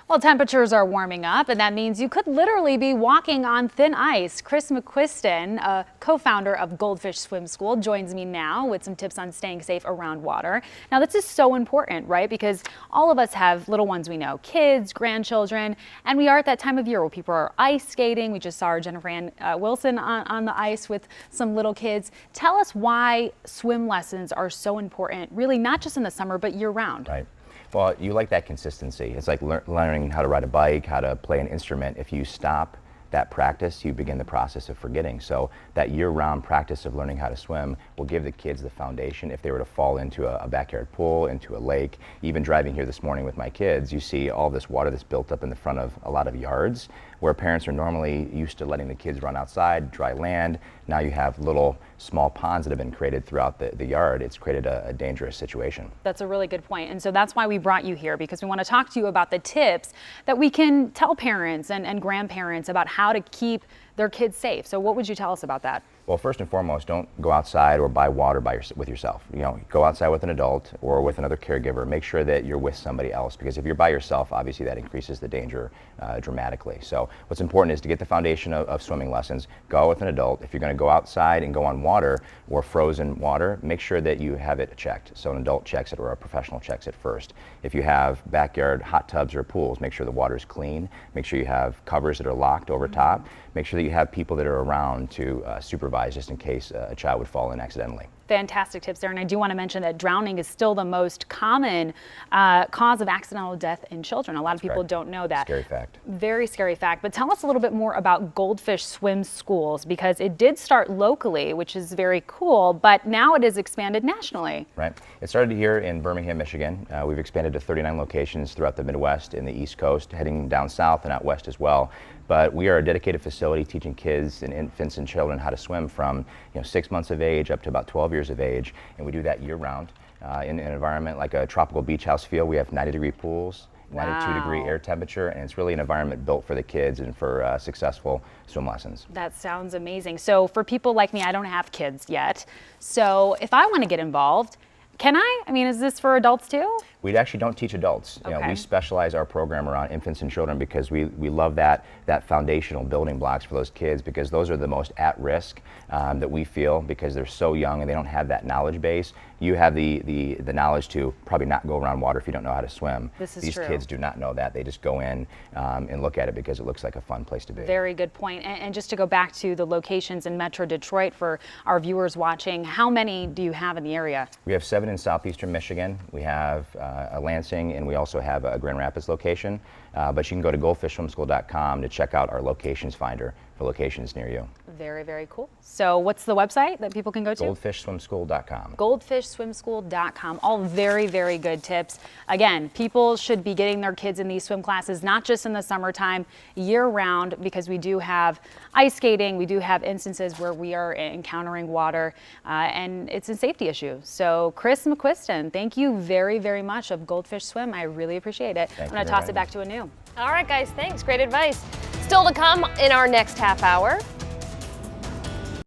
Well, temperatures are warming up, and that means you could literally be walking on thin ice. Chris McQuiston, a co-founder of Goldfish Swim School, joins me now with some tips on staying safe around water. Now, this is so important, right? Because all of us have little ones we know, kids, grandchildren, and we are at that time of year where people are ice skating. We just saw our Jennifer Ann Wilson on the ice with some little kids. Tell us why swim lessons are so important, really not just in the summer, but year-round. Right. Well, you like that consistency. It's like learning how to ride a bike, how to play an instrument. If you stop that practice, you begin the process of forgetting. So that year-round practice of learning how to swim will give the kids the foundation. If they were to fall into a backyard pool, into a lake, even driving here this morning with my kids, you see all this water that's built up in the front of a lot of yards where parents are normally used to letting the kids run outside, dry land. Now you have little small ponds that have been created throughout the yard. It's created a dangerous situation. That's a really good point. And so that's why we brought you here, because we want to talk to you about the tips that we can tell parents and grandparents about how to keep their kids safe. So what would you tell us about that? Well, first and foremost, don't go outside or buy water with yourself. You know, go outside with an adult or with another caregiver. Make sure that you're with somebody else, because if you're by yourself, obviously that increases the danger dramatically. So what's important is to get the foundation of swimming lessons. Go with an adult. If you're going to go outside and go on water or frozen water, make sure that you have it checked. So an adult checks it or a professional checks it first. If you have backyard hot tubs or pools, make sure the water is clean. Make sure you have covers that are locked over top. Make sure that you have people that are around to supervise, just in case a child would fall in accidentally. Fantastic tips there, and I do want to mention that drowning is still the most common cause of accidental death in children. A lot of people don't know that. Scary fact. Very scary fact. But tell us a little bit more about Goldfish Swim Schools, because it did start locally, which is very cool, but now it is expanded nationally. Right. It started here in Birmingham, Michigan. We've expanded to 39 locations throughout the Midwest and the East Coast, heading down south and out west as well. But we are a dedicated facility teaching kids and infants and children how to swim from 6 months of age up to about 12 years of age, and we do that year-round in an environment like a tropical beach house feel. We have 90-degree pools, 92-degree air temperature, and it's really an environment built for the kids and for successful swim lessons. That sounds amazing. So for people like me, I don't have kids yet. So if I want to get involved, can I? I mean, is this for adults too? We actually don't teach adults. You know, we specialize our program around infants and children because we love that foundational building blocks for those kids, because those are the most at risk that we feel, because they're so young and they don't have that knowledge base. You have the knowledge to probably not go around water if you don't know how to swim. These kids do not know that. They just go in and look at it because it looks like a fun place to be. Very good point. And just to go back to the locations in Metro Detroit for our viewers watching, how many do you have in the area? We have 7 in southeastern Michigan. We have a Lansing, and we also have a Grand Rapids location. But you can go to goldfishswimschool.com to check out our locations finder for locations near you. Very, very cool. So what's the website that people can go to? Goldfishswimschool.com. Goldfishswimschool.com. All very, very good tips. Again, people should be getting their kids in these swim classes, not just in the summertime, year-round, because we do have ice skating, we do have instances where we are encountering water, and it's a safety issue. So Chris McQuiston, thank you very, very much of Goldfish Swim. I really appreciate it. I'm going to toss it back to Anu. All right, guys, thanks. Great advice. Still to come in our next half hour,